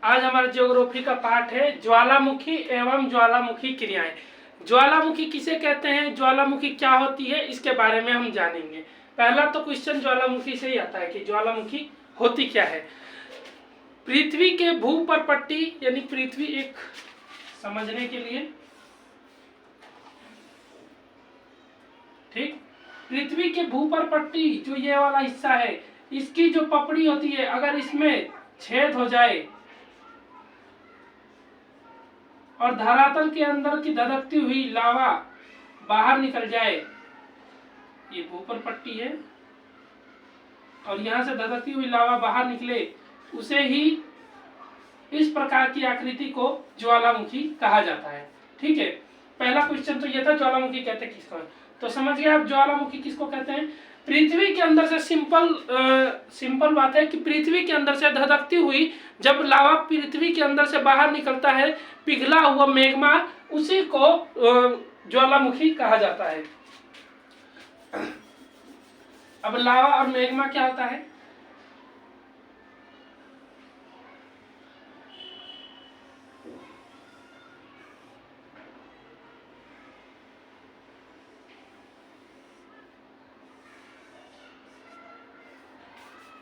आज हमारा ज्योग्राफी का पाठ है ज्वालामुखी एवं ज्वालामुखी क्रियाएं। ज्वालामुखी किसे कहते हैं, ज्वालामुखी क्या होती है, इसके बारे में हम जानेंगे। पहला तो क्वेश्चन ज्वालामुखी से ही आता है कि ज्वालामुखी होती क्या है। पृथ्वी के भूपर्पट्टी यानी पृथ्वी एक समझने के लिए, ठीक, पृथ्वी के भूपर्पट्टी जो ये वाला हिस्सा है, इसकी जो पपड़ी होती है, अगर इसमें छेद हो जाए और धरातल के अंदर की धधकती हुई लावा बाहर निकल जाए, ये भूपर्पट्टी है, और यहां से धधकती हुई लावा बाहर निकले, उसे ही इस प्रकार की आकृति को ज्वालामुखी कहा जाता है। ठीक है, पहला क्वेश्चन तो ये था ज्वालामुखी कहते किसको। तो समझ गए आप ज्वालामुखी किसको कहते हैं। पृथ्वी के अंदर से सिंपल बात है कि पृथ्वी के अंदर से धधकती हुई जब लावा पृथ्वी के अंदर से बाहर निकलता है, पिघला हुआ मैग्मा, उसी को ज्वालामुखी कहा जाता है। अब लावा और मैग्मा क्या होता है।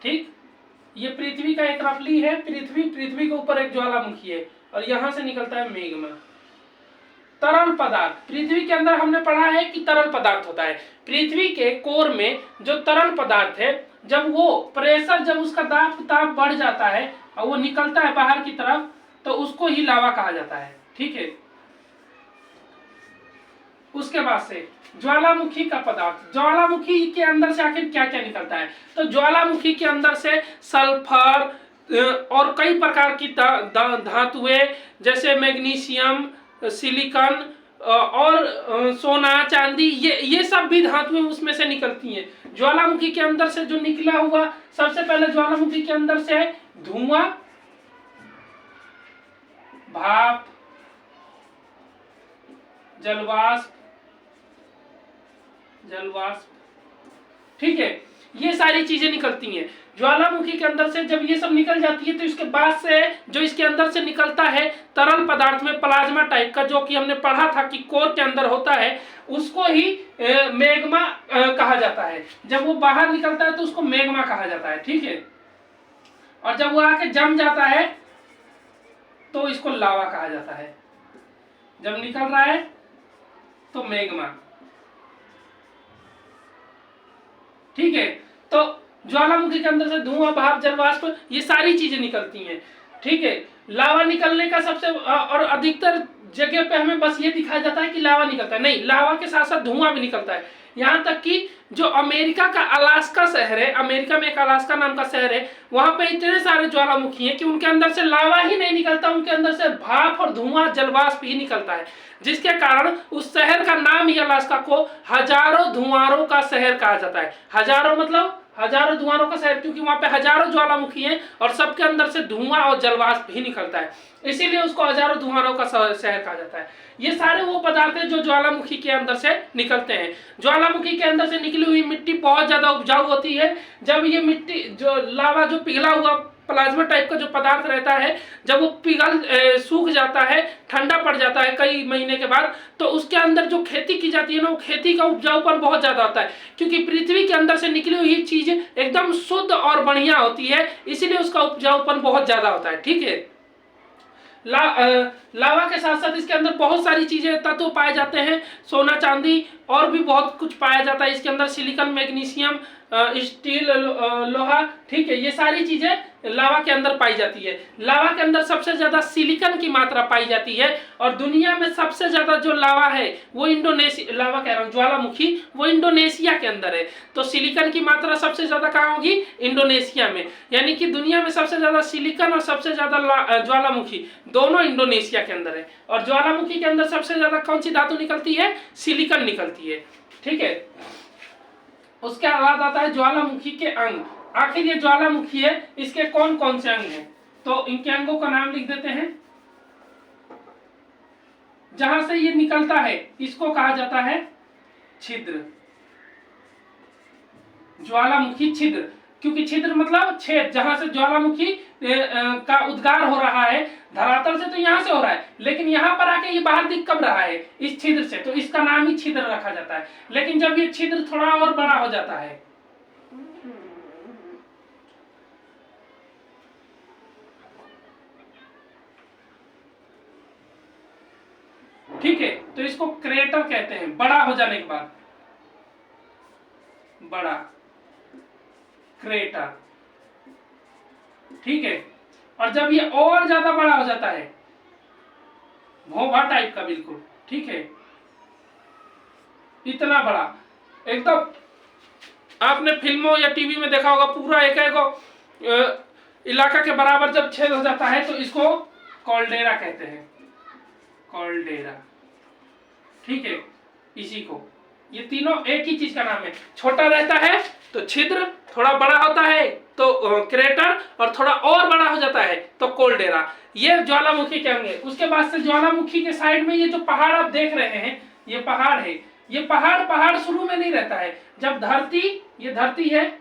ठीक, ये पृथ्वी का एक रफली है, पृथ्वी के ऊपर एक ज्वालामुखी है और यहां से निकलता है मैग्मा। तरल पदार्थ, पृथ्वी के अंदर हमने पढ़ा है कि तरल पदार्थ होता है। पृथ्वी के कोर में जो तरल पदार्थ है, जब वो प्रेशर, जब उसका ताप बढ़ जाता है और वो निकलता है बाहर की तरफ, तो उसको ही लावा कहा जाता है। ठीक है, उसके बाद से ज्वालामुखी का पदार्थ, ज्वालामुखी के अंदर से आखिर क्या क्या निकलता है। तो ज्वालामुखी के अंदर से सल्फर और कई प्रकार की धातुएं, जैसे मैग्नीशियम, सिलिकॉन और सोना, चांदी, ये सब भी धातुएं उसमें से निकलती हैं। ज्वालामुखी के अंदर से जो निकला हुआ, सबसे पहले ज्वालामुखी के अंदर से धुआं, भाप, जलवाष्प, ठीक है, ये सारी चीजें निकलती हैं ज्वालामुखी के अंदर से। जब ये सब निकल जाती है तो इसके बाद से जो इसके अंदर से निकलता है तरल पदार्थ में प्लाज्मा टाइप का, जो कि हमने पढ़ा था कि कोर के अंदर होता है, उसको ही मैग्मा कहा जाता है। जब वो बाहर निकलता है तो उसको मैग्मा कहा जाता है। ठीक है, और जब वो आके जम जाता है तो इसको लावा कहा जाता है। जब निकल रहा है तो मैग्मा। ठीक है, तो ज्वालामुखी के अंदर से धुआं, भाप, जलवाष्प, ये सारी चीजें निकलती हैं। ठीक है, लावा निकलने का सबसे और अधिकतर जगह पे हमें बस ये दिखाया जाता है कि लावा निकलता है, नहीं, लावा के साथ साथ धुआं भी निकलता है। यहाँ तक कि जो अमेरिका का अलास्का शहर है, अमेरिका में एक अलास्का नाम का शहर है, वहां पे इतने सारे ज्वालामुखी हैं कि उनके अंदर से लावा ही नहीं निकलता, उनके अंदर से भाप और धुआं, जलवाष्प ही निकलता है, जिसके कारण उस शहर का नाम ही अलास्का को हजारों धुआंरों का शहर कहा जाता है। हजारों मतलब हजारों धुआंरों का शहर, क्योंकि वहां पे हजारों ज्वालामुखी हैं और सबके अंदर से धुआं और जलवाष्प ही निकलता है, इसीलिए उसको हजारों धुआंरों का शहर कहा जाता है। ये सारे वो पदार्थ हैं जो ज्वालामुखी के अंदर से निकलते हैं। ज्वालामुखी के अंदर से निकली हुई मिट्टी बहुत ज्यादा उपजाऊ होती है। जब ये मिट्टी, जो लावा, जो पिघला हुआ प्लाज्मा टाइप का जो पदार्थ रहता है, जब वो सूख जाता है, ठंडा पड़ जाता है कई महीने के बाद, तो उसके अंदर जो खेती की जाती है ना, वो खेती का उपजाऊपन बहुत ज्यादा होता है, क्योंकि पृथ्वी के अंदर से निकली हुई चीज एकदम शुद्ध और बढ़िया होती है, इसीलिए उसका उपजाऊपन बहुत ज्यादा होता है। ठीक है, लावा के साथ साथ इसके अंदर बहुत सारी चीजें, तत्व पाए जाते हैं, सोना, चांदी और भी बहुत कुछ पाया जाता है इसके अंदर, सिलिकॉन, मैग्नीशियम, स्टील, लोहा। ठीक है, ये सारी चीजें लावा के अंदर पाई जाती है। लावा के अंदर सबसे ज्यादा सिलिकॉन की मात्रा पाई जाती है, और दुनिया में सबसे ज्यादा जो लावा है वो लावा कह रहा हूँ, ज्वालामुखी, वो इंडोनेशिया के अंदर है। तो सिलिकॉन की मात्रा सबसे ज्यादा कहाँ होगी, इंडोनेशिया में। यानी कि दुनिया में सबसे ज्यादा सिलिकॉन और सबसे ज्यादा ज्वालामुखी दोनों इंडोनेशिया के अंदर है। और ज्वालामुखी के अंदर सबसे ज्यादा कौन सी धातु निकलती है, सिलिकॉन निकलती है। ठीक है, उसके बाद आता है ज्वालामुखी के अंग। आखिर ये ज्वालामुखी है, इसके कौन कौन से अंग हैं, तो इनके अंगों का नाम लिख देते हैं। जहां से ये निकलता है इसको कहा जाता है छिद्र, ज्वालामुखी छिद्र। क्योंकि छिद्र मतलब छेद, जहां से ज्वालामुखी का उद्गार हो रहा है। धरातल से तो यहाँ से हो रहा है, लेकिन यहाँ पर आके ये बाहर दिख कब रहा है, इस छिद्र से, तो इसका नाम ही छिद्र रखा जाता है। लेकिन जब ये छिद्र थोड़ा और बड़ा हो जाता है, ठीक है, तो इसको क्रेटर कहते हैं, बड़ा हो जाने के बाद, बड़ा क्रेटर, ठीक है। और जब ये और ज्यादा बड़ा हो जाता है, भोंभा टाइप का बिल्कुल, ठीक है, इतना बड़ा एकदम, आपने फिल्मों या टीवी में देखा होगा, पूरा एक इलाका के बराबर जब छेद हो जाता है, तो इसको कॉल्डेरा कहते हैं, कॉल्डेरा, ठीक है। इसी को, ये तीनों एक ही चीज का नाम है। छोटा रहता है तो छिद्र, थोड़ा बड़ा होता है तो क्रेटर, और थोड़ा और बड़ा हो जाता है तो कॉल्डेरा। ये ज्वालामुखी के अंग है। उसके बाद से ज्वालामुखी के साइड में ये जो पहाड़ आप देख रहे हैं, ये पहाड़ है। ये पहाड़ शुरू में नहीं रहता है। जब धरती, ये धरती है,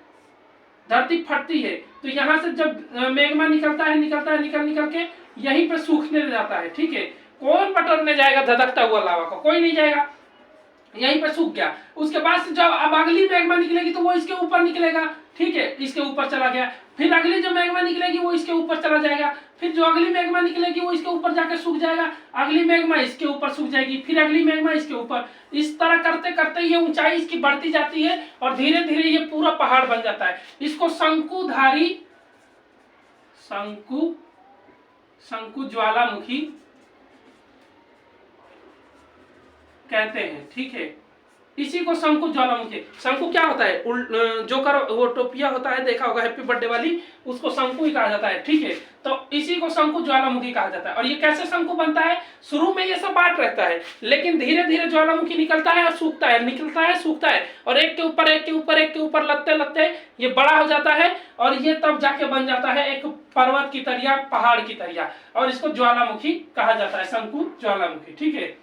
धरती फटती है तो यहाँ से जब मैग्मा निकलता है, निकल के यहीं पे सूखने जाता है, ठीक है। कौन पटरने जाएगा धधकता हुआ लावा को, कोई नहीं जाएगा, यहीं पर सूख गया। उसके बाद से जब अब अगली मैग्मा निकलेगी तो वो इसके ऊपर निकलेगा, ठीक है, इसके ऊपर चला गया। फिर अगली जो मैग्मा निकलेगी वो इसके ऊपर चला जाएगा। फिर जो अगली मैग्मा निकलेगी वो इसके ऊपर जाके सूख जाएगा। अगली मैग्मा इसके ऊपर सूख जाएगी, फिर अगली मैग्मा इसके ऊपर। इस तरह करते करते ये ऊंचाई इसकी बढ़ती जाती है और धीरे धीरे ये पूरा पहाड़ बन जाता है। इसको शंकुधारी, शंकु ज्वालामुखी कहते हैं, ठीक है। इसी को शंकु ज्वालामुखी। शंकु क्या होता है, जोकर वो टोपिया होता है, देखा होगा हैप्पी बर्थडे वाली, उसको शंकु ही कहा जाता है, ठीक है। तो इसी को शंकु ज्वालामुखी कहा जाता है। और ये कैसे शंकु बनता है, शुरू में ये सब बाट रहता है, लेकिन धीरे धीरे ज्वालामुखी निकलता है और सूखता है, निकलता है सूखता है, और एक के ऊपर एक के ऊपर एक के ऊपर लगते लगते ये बड़ा हो जाता है। और ये तब जाके बन जाता है एक पर्वत की तरह, पहाड़ की तरह, और इसको ज्वालामुखी कहा जाता है, शंकु ज्वालामुखी, ठीक है।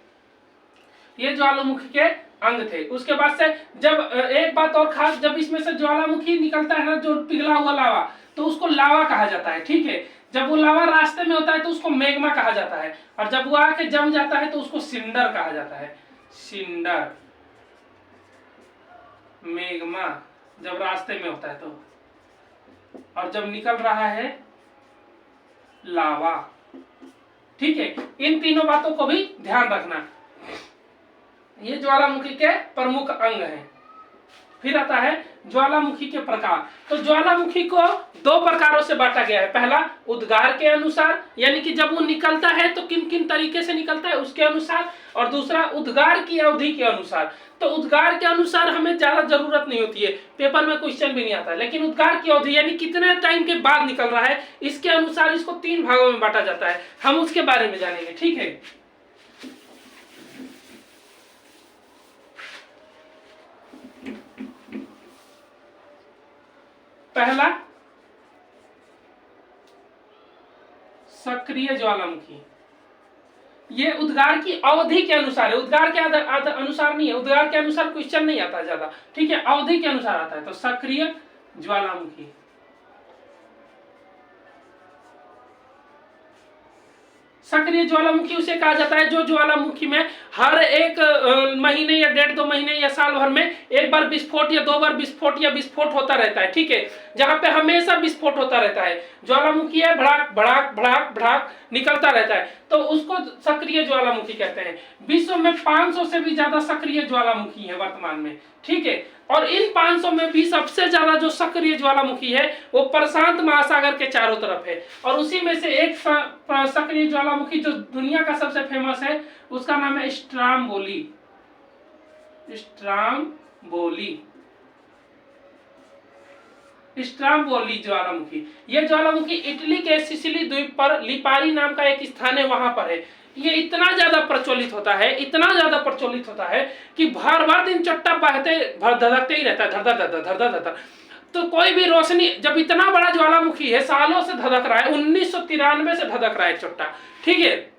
ये ज्वालामुखी के अंग थे। उसके बाद से जब एक बात और खास, जब इसमें से ज्वालामुखी निकलता है ना, जो पिघला हुआ लावा, तो उसको लावा कहा जाता है, ठीक है। जब वो लावा रास्ते में होता है तो उसको मैग्मा कहा जाता है, और जब वो आके जम जाता है तो उसको सिंडर कहा जाता है, सिंडर। मैग्मा जब रास्ते में होता है तो, और जब निकल रहा है लावा, ठीक है। इन तीनों बातों को भी ध्यान रखना। ये ज्वालामुखी के प्रमुख अंग हैं। फिर आता है ज्वालामुखी के प्रकार। तो ज्वालामुखी को दो प्रकारों से बांटा गया है। पहला उद्गार के अनुसार, यानी कि जब वो निकलता है तो किन किन तरीके से निकलता है उसके अनुसार, और दूसरा उद्गार की अवधि के अनुसार। तो उद्गार के अनुसार हमें ज्यादा जरूरत नहीं होती है, पेपर में क्वेश्चन भी नहीं आता, लेकिन उद्गार की अवधि यानी कितने टाइम के बाद निकल रहा है, इसके अनुसार इसको 3 भागों में बांटा जाता है। हम उसके बारे में जानेंगे, ठीक है। पहला सक्रिय ज्वालामुखी। ये उद्गार की अवधि के अनुसार है, उद्गार के अनुसार नहीं है, उद्गार के अनुसार क्वेश्चन नहीं आता ज्यादा, ठीक है, अवधि के अनुसार आता है। तो सक्रिय ज्वालामुखी, सक्रिय ज्वालामुखी उसे कहा जाता है जो ज्वालामुखी में हर एक महीने या 1.5-2 महीने या साल भर में एक बार विस्फोट या 2 बार विस्फोट या विस्फोट होता रहता है, ठीक है। जहां पे हमेशा विस्फोट होता रहता है, ज्वालामुखी है, भड़ाक भड़ाक भड़ाक भड़ाक निकलता रहता है, तो उसको सक्रिय ज्वालामुखी कहते हैं। विश्व में 500 से भी ज्यादा सक्रिय ज्वालामुखी है वर्तमान में, ठीक है। और इन 500 में भी सबसे ज्यादा जो सक्रिय ज्वालामुखी है वो प्रशांत महासागर के चारों तरफ है। और उसी में से एक सक्रिय ज्वालामुखी जो दुनिया का सबसे फेमस है, उसका नाम है स्ट्राम्बोली, स्ट्राम्बोली, स्ट्राम्बोली ज्वालामुखी। यह ज्वालामुखी इटली के सिसिली द्वीप पर लिपारी नाम का एक स्थान है, वहां पर है। ये इतना ज्यादा प्रचलित होता है, इतना ज्यादा प्रचलित होता है कि भर दिन चट्टा बहते धधकते ही रहता है, धर धर धर धर धर। तो कोई भी रोशनी, जब इतना बड़ा ज्वालामुखी है, सालों से धधक रहा है, 1993 से धधक रहा है चट्टा, ठीक है।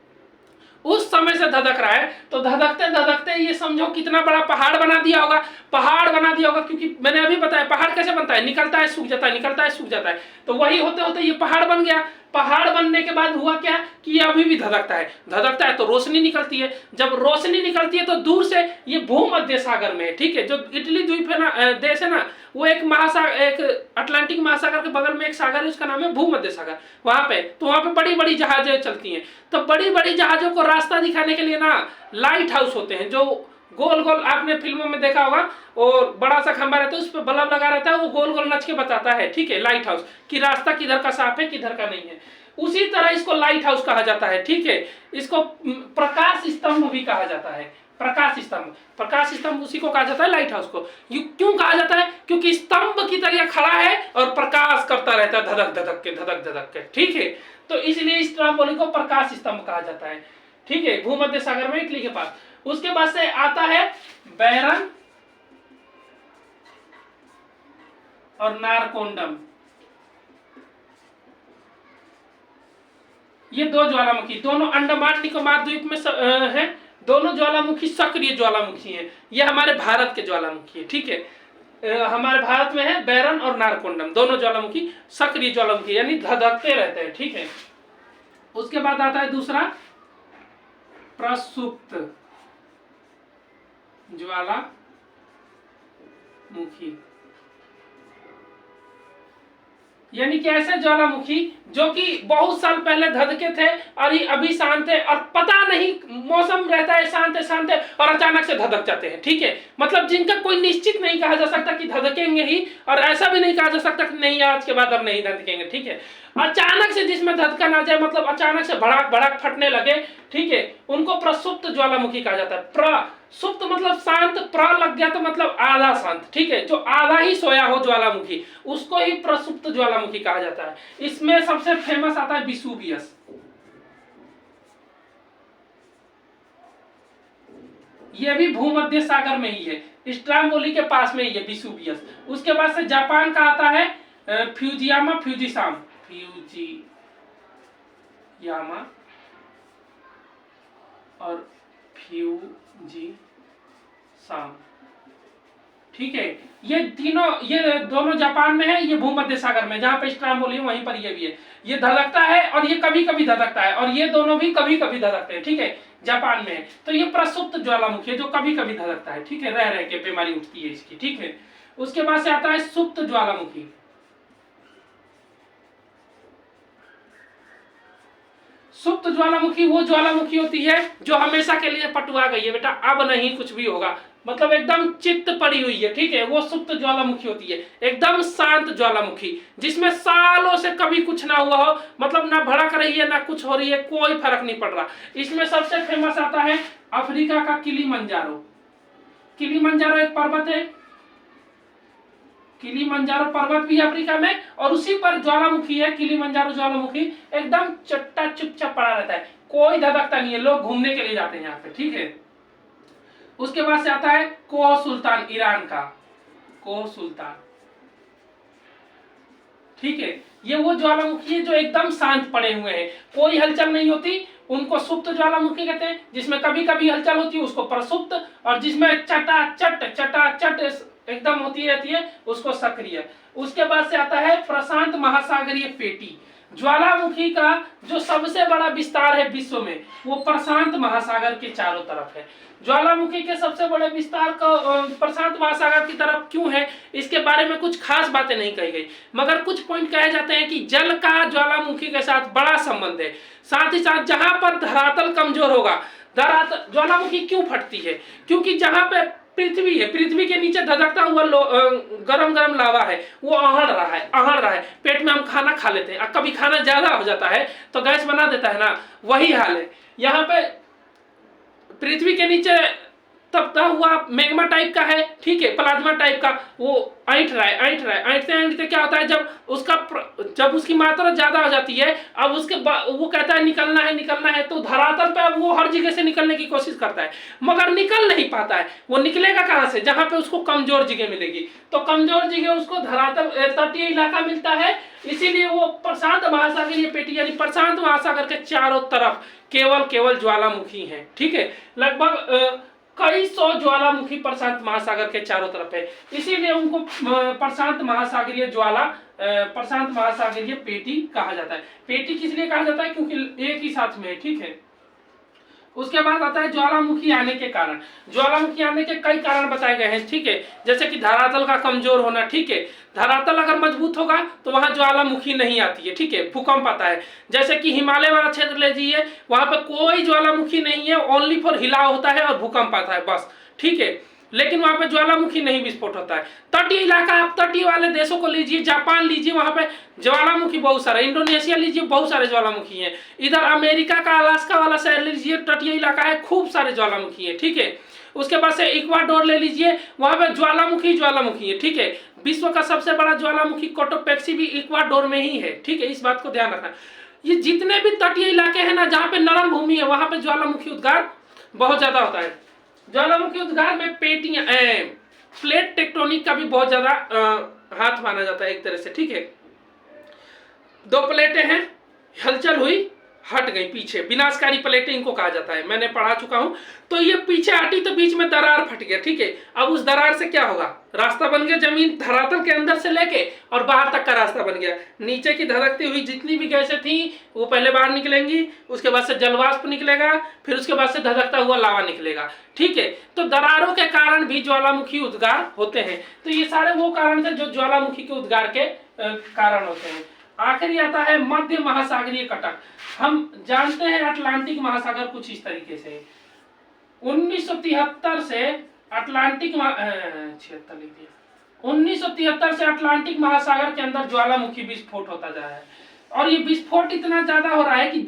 उस समय से धधक रहा है, तो धधकते धधकते ये समझो कितना बड़ा पहाड़ बना दिया होगा, पहाड़ बना दिया होगा। क्योंकि मैंने अभी बताया पहाड़ कैसे बनता है, निकलता है सूख जाता है, निकलता है सूख जाता है। तो वही होते होते ये पहाड़ बन गया। पहाड़ बनने के बाद हुआ क्या कि ये अभी भी धधकता है, धधकता है तो रोशनी निकलती है। जब रोशनी निकलती है तो दूर से ये भूमध्य सागर में है, ठीक है। जो इटली द्वीप है ना, देश है ना, वो एक महासागर, एक अटलांटिक महासागर के बगल में एक सागर है, उसका नाम है भूमध्य सागर। वहां पे तो वहां पे बड़ी बड़ी जहाजें चलती हैं। तो बड़ी बड़ी जहाजों को रास्ता दिखाने के लिए ना लाइट हाउस होते हैं, जो गोल गोल, आपने फिल्मों में देखा होगा, और बड़ा सा खंबा रहता है, उस पर बल्ब लगा रहता है, वो गोल गोल नच के बताता है, ठीक है, लाइट हाउस, कि रास्ता किधर का साफ है किधर का नहीं है। उसी तरह इसको लाइट हाउस कहा जाता है, ठीक है। इसको प्रकाश स्तंभ भी कहा जाता है, प्रकाश स्तंभ। प्रकाश स्तंभ उसी को कहा जाता है, लाइट हाउस को। क्यों कहा जाता है? क्योंकि स्तंभ की तरह खड़ा है और प्रकाश करता रहता है, धधक धधक के, धधक धधक के, ठीक है। तो इसलिए इस ट्राम्पोलिन को प्रकाश स्तंभ कहा जाता है, ठीक है, भूमध्य सागर में, इटली के पास। उसके बाद से आता है बैरन और नारकोंडम। ये दो ज्वालामुखी, दोनों अंडमान निकोबार द्वीप में है। दोनों ज्वालामुखी सक्रिय ज्वालामुखी हैं। ये हमारे भारत के ज्वालामुखी है, ठीक है। हमारे भारत में है बैरन और नारकोंडम, दोनों ज्वालामुखी सक्रिय ज्वालामुखी, यानी धधकते रहते हैं, ठीक है। उसके बाद आता है दूसरा प्रसुप्त ज्वालामुखी, यानी कि ऐसे ज्वालामुखी जो कि बहुत साल पहले धधके थे और ये अभी शांत है, और पता नहीं मौसम रहता है शांत शांत और अचानक से धधक जाते हैं, ठीक है। मतलब जिनका कोई निश्चित नहीं कहा जा सकता कि धधकेंगे ही, और ऐसा भी नहीं कहा जा सकता कि नहीं आज के बाद अब नहीं धधकेंगे, ठीक है। अचानक से जिसमें धधका ना जाए, मतलब अचानक से भड़ाक भड़ाक फटने लगे, ठीक है, उनको प्रसुप्त ज्वालामुखी कहा जाता है। प्रसुप्त मतलब शांत, प्र लग गया तो मतलब आधा शांत, ठीक है, जो आधा ही सोया हो ज्वालामुखी, उसको ही प्रसुप्त ज्वालामुखी कहा जाता है। इसमें सबसे फेमस आता है विसुवियस। ये भी भूमध्य सागर में ही है, स्ट्राम्बोली के पास में ही है विसुवियस। उसके बाद से जापान का आता है फ्यूजियामा फ्यूजिसाम, फ्यूजियामा और फ्यूजिसाम, ठीक है। ये तीनों, ये दोनों जापान में है, ये भूमध्य सागर में, जहां पे स्ट्राम्बोली है वहीं पर ये भी है। ये धधकता है और ये कभी कभी धधकता है, और ये दोनों भी कभी कभी धधकते हैं, ठीक है, जापान में है। तो ये प्रसुप्त ज्वालामुखी है जो कभी कभी धधकता है, ठीक है, रह रह के बीमारी उठती है इसकी, ठीक है। उसके बाद से आता है सुप्त ज्वालामुखी। सुप्त ज्वालामुखी वो ज्वालामुखी होती है जो हमेशा के लिए पटुआ गई है, बेटा अब नहीं कुछ भी होगा, मतलब एकदम चित्त पड़ी हुई है, ठीक है, वो सुप्त ज्वालामुखी होती है। एकदम शांत ज्वालामुखी जिसमें सालों से कभी कुछ ना हुआ हो, मतलब ना भड़क रही है ना कुछ हो रही है, कोई फर्क नहीं पड़ रहा। इसमें सबसे फेमस आता है अफ्रीका का किलीमंजारो। किलीमंजारो एक पर्वत है, किलीमंजारो पर्वत भी अफ्रीका में, और उसी पर ज्वालामुखी है, किलीमंजारो ज्वालामुखी। एकदम चट्टा चुपचाप पड़ा रहता है, कोई धधकता नहीं है, लोग घूमने के लिए जाते हैं यहाँ पे, ठीक है। उसके बाद से आता है कोह सुल्तान, ईरान का कोह सुल्तान, ठीक है। ये वो ज्वालामुखी है जो एकदम शांत पड़े हुए हैं, कोई हलचल नहीं होती, उनको सुप्त ज्वालामुखी कहते हैं। जिसमें कभी कभी हलचल होती है उसको प्रसुप्त, और जिसमें चटाचट एकदम होती रहती है उसको सक्रिय। उसके बाद से आता है प्रशांत महासागरीय पेटी। ज्वालामुखी का जो सबसे बड़ा विस्तार है विश्व में, वो प्रशांत महासागर के चारों तरफ है। ज्वालामुखी के सबसे बड़े विस्तार का प्रशांत महासागर की तरफ क्यों है, इसके बारे में कुछ खास बातें नहीं कही गई, मगर कुछ पॉइंट कहे जाते हैं कि जल का ज्वालामुखी के साथ बड़ा संबंध है। साथ ही साथ जहां पर धरातल कमजोर होगा, धरातल, ज्वालामुखी क्यों फटती है, क्योंकि जहां पे पृथ्वी है, पृथ्वी के नीचे धधकता हुआ गरम गरम लावा है, वो आहड़ रहा है। पेट में हम खाना खा लेते हैं, कभी खाना ज्यादा हो जाता है तो गैस बना देता है ना, वही हाल है। यहाँ पे पृथ्वी के नीचे तब हुआ मैग्मा टाइप का है, ठीक है, प्लाज्मा टाइप का, वो ऐंठ रहा है, ऐंठते क्या होता है, जब उसकी मात्रा ज्यादा हो जाती है, अब उसके वो कहता है निकलना है, तो धरातल पे अब वो हर जगह से निकलने की कोशिश करता है, मगर निकल नहीं पाता है। वो निकलेगा कहाँ से? जहां पे उसको कमजोर जगह मिलेगी। तो कमजोर जगह उसको धरातल तटीय इलाका मिलता है, इसीलिए वो प्रशांत महासागरीय पेटी यानी प्रशांत महासागर के चारों तरफ केवल ज्वालामुखी है, ठीक है। लगभग कई सौ ज्वालामुखी प्रशांत महासागर के चारों तरफ है, इसीलिए उनको प्रशांत महासागरीय प्रशांत महासागरीय पेटी कहा जाता है। पेटी किस लिए कहा जाता है? क्योंकि एक ही साथ में है, ठीक है। उसके बाद आता है ज्वालामुखी आने के कारण। ज्वालामुखी आने के कई कारण बताए गए हैं, ठीक है, जैसे कि धरातल का कमजोर होना, ठीक है। धरातल अगर मजबूत होगा तो वहां ज्वालामुखी नहीं आती है, ठीक है, भूकंप आता है। जैसे कि हिमालय वाला क्षेत्र ले लीजिए, वहां पर कोई ज्वालामुखी नहीं है, ओनली फॉर हिलाव होता है और भूकंप आता है बस, ठीक है, लेकिन वहां पे ज्वालामुखी नहीं विस्फोट होता है। तटीय इलाका, आप तटीय वाले देशों को लीजिए, जापान लीजिए, वहां पे ज्वालामुखी बहुत सारे, इंडोनेशिया लीजिए, बहुत सारे ज्वालामुखी हैं। इधर अमेरिका का अलास्का वाला शहर लीजिए, तटीय इलाका है, खूब सारे ज्वालामुखी है, ठीक है। उसके बाद से इक्वाडोर ले लीजिए, वहां पे ज्वालामुखी है, ठीक है। विश्व का सबसे बड़ा ज्वालामुखी कोटोपेक्सी भी इक्वाडोर में ही है, ठीक है, इस बात को ध्यान रखना। ये जितने भी तटीय इलाके हैं ना, जहाँ पे नरम भूमि है, वहां पे ज्वालामुखी उद्गार बहुत ज्यादा होता है। ज्वालामुखी उद्गार में प्लेट टेक्टोनिक का भी बहुत ज्यादा हाथ माना जाता है एक तरह से, ठीक है। दो प्लेटें हैं, हलचल हुई, हट गई पीछे, विनाशकारी प्लेटें इनको कहा जाता है, मैंने पढ़ा चुका हूं। तो ये पीछे हटी तो बीच में दरार फट गया, ठीक है। अब उस दरार से क्या होगा? रास्ता बन गया, जमीन धरातल के अंदर से लेके और बाहर तक का रास्ता बन गया। नीचे की धधकती हुई जितनी भी गैसें थी वो पहले बाहर निकलेंगी, उसके बाद से जलवाष्प निकलेगा, फिर उसके बाद से धधकता हुआ लावा निकलेगा, ठीक है। तो दरारों के कारण भी ज्वालामुखी उद्गार होते हैं। तो ये सारे वो कारण थे जो ज्वालामुखी के उद्गार के कारण होते हैं। आखिरी आता है मध्य महासागरीय कटक। हम जानते हैं अटलांटिक महासागर कुछ इस तरीके से 1973 से अटलांटिक 1973 से अटलांटिक महासागर के अंदर ज्वालामुखी विस्फोट होता जा रहा है। और ये विस्फोट इतना ज्यादा हो रहा है कि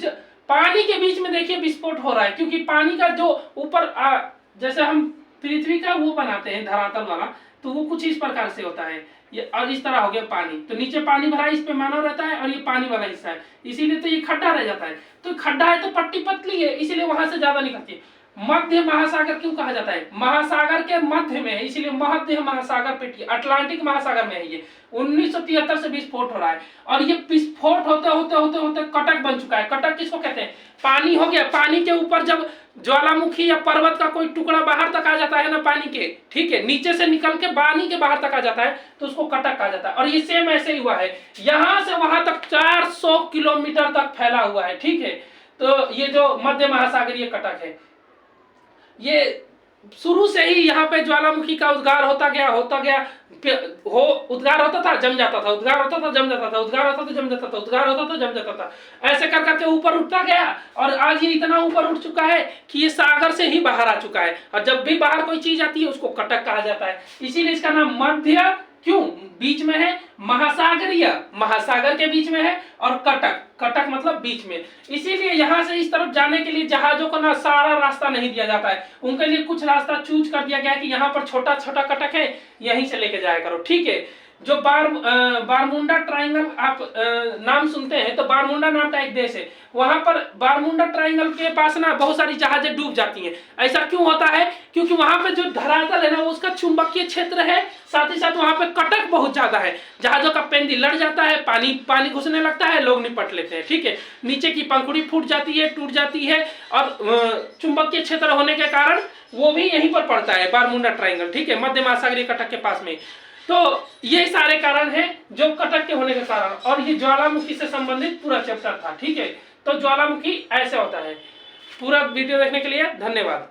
पानी के बीच में देखिए विस्फोट हो रहा है, क्योंकि पानी का जो ऊपर जैसे हम पृथ्वी का वो बनाते हैं धरातल वाला, तो वो कुछ इस प्रकार से होता है। ये और इस तरह हो गया पानी, तो नीचे पानी भरा है, इस पे मानव रहता है, और ये पानी वाला हिस्सा है, इसीलिए तो ये खड्डा रह जाता है। तो खड्डा है तो पट्टी पतली है, इसीलिए वहां से ज्यादा निकलती है। मध्य महासागर क्यों कहा जाता है? महासागर के मध्य में है, इसीलिए मध्य महासागर पेटी, अटलांटिक महासागर में है ये। 1973 से विस्फोट हो रहा है, और ये विस्फोट होते होते होते होते कटक बन चुका है। कटक किसको कहते हैं? पानी हो गया, पानी के ऊपर जब ज्वालामुखी या पर्वत का कोई टुकड़ा बाहर तक आ जाता है ना पानी के, ठीक है, नीचे से निकल के पानी के बाहर तक आ जाता है, तो उसको कटक कहा जाता है। और ये सेम ऐसे ही हुआ है, यहां से वहां तक 400 किलोमीटर तक फैला हुआ है, ठीक है। तो ये जो मध्य महासागरीय कटक है, ये शुरू से ही यहाँ पे ज्वालामुखी का उद्गार होता गया, उद्गार होता था, जम जाता था, उद्गार होता था, जम जाता था, उद्गार होता था, जम जाता था, उद्गार होता था, जम जाता था, ऐसे कर करके ऊपर उठता गया। और आज ये इतना ऊपर उठ चुका है कि ये सागर से ही बाहर आ चुका है। और जब भी बाहर कोई चीज आती है उसको कटक कहा जाता है, इसीलिए इसका नाम मध्य, क्यों बीच में है, महासागरीय, महासागर के बीच में है, और कटक, कटक मतलब बीच में। इसीलिए यहाँ से इस तरफ जाने के लिए जहाजों को ना सारा रास्ता नहीं दिया जाता है, उनके लिए कुछ रास्ता चूज कर दिया गया है कि यहाँ पर छोटा छोटा कटक है, यहीं से लेके जाया करो, ठीक है। जो बारमुंडा ट्राइंगल आप नाम सुनते हैं, तो बारमुंडा नाम का एक देश है, वहां पर बारमुंडा ट्राइंगल के पास ना बहुत सारी जहाजें डूब जाती हैं। ऐसा क्यों होता है? क्योंकि वहां पे जो धरातल है ना, उसका चुंबकीय क्षेत्र है, साथ ही साथ वहां पे कटक बहुत ज्यादा है, जहाजों का पेंदी लड़ जाता है, पानी घुसने लगता है, लोग निपट लेते हैं, ठीक है। नीचे की पंखुड़ी फूट जाती है, टूट जाती है, और चुंबकीय क्षेत्र होने के कारण वो भी यहीं पर पड़ता है, बारमुंडा ट्राइंगल, ठीक है, मध्य महासागरीय कटक के पास में। तो ये सारे कारण हैं जो कटक के होने के कारण, और ये ज्वालामुखी से संबंधित पूरा चैप्टर था, ठीक है। तो ज्वालामुखी ऐसे होता है। पूरा वीडियो देखने के लिए धन्यवाद।